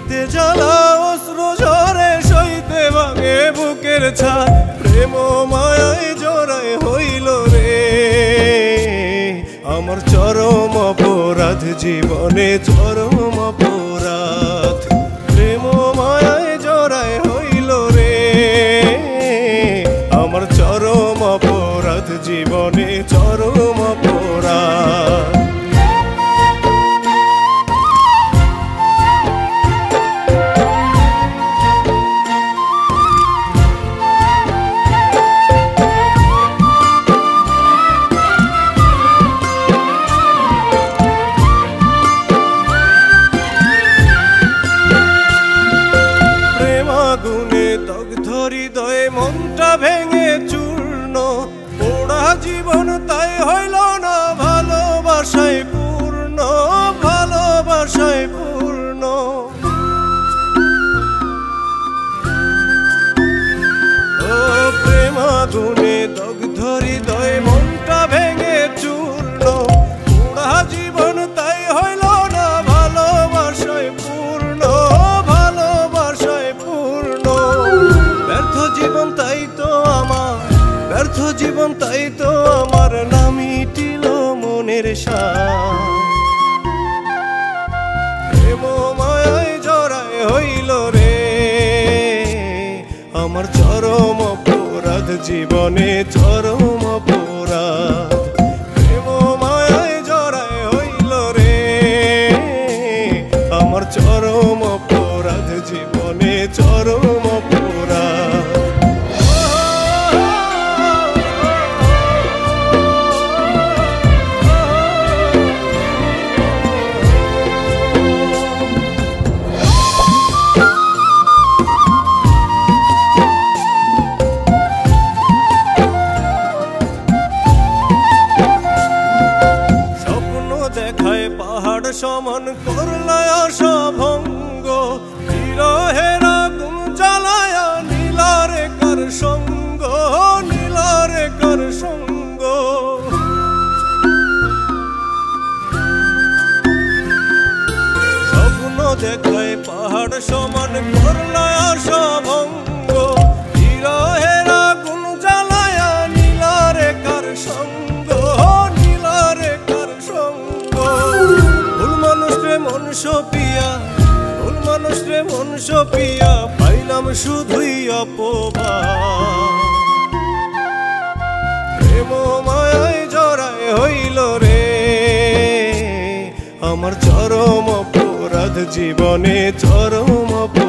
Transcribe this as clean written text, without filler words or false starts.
সইতে জ্বালা অশ্রু ঝরে সইতে ভাঙে বুকের ছাদ প্রেম মায়ায় জড়ায় হইল রে আমার চরম অপরাধ জীবনে চরম অপরাধ প্রেম মায়ায় জড়ায় হইল রে আমার চরম অপরাধ জীবনে চরম অপরাধ হৃদয়ে মনটা ভেঙে চূর্ণ পোড়া জীবন তাই হইল না ভালোবাসায় পূর্ণ ভালোবাসায় পূর্ণ ও প্রেম আগুনে দগ্ধ হৃদয়ে মনটা ভেঙে চূর্ণ পোড়া জীবন তাই হইল না ভালোবাসায় পূর্ণ ভালোবাসায় পূর্ণ ব্যর্থ জীবন তাই তো আমার ব্যর্থ জীবন তাই তো আমার না মিটিল মনের প্রেম মায়ায় জড়ায় হইল রে আমার চরম অপরাধ জীবনে চরম অপরাধ প্রেম মায়ায় জড়ায় হইল রে আমার চরম অপরাধ জীবনে চরম অপরাধ দেখায় পাহাড় সমান করলায় অসভঙ্গ বিরহের আগুন জ্বালায়া নীলারে কার সঙ্গ নীলারে কার সঙ্গ স্বপ্ন দেখায় পাহাড় সমান করলায় অসভঙ্গ বিরহের আগুন জ্বালায়া নীলারে কার সঙ্গ নীলারে কার সঙ্গ ভুল মানুষ রে মন সপিয়া ভুল মানুষ রে মন সপিয়া পাইলাম শুধুই অপবাদ প্রেম মায়ায় জড়ায় হইল রে আমার চরম অপরাধ জীবনে চরম অপরাধ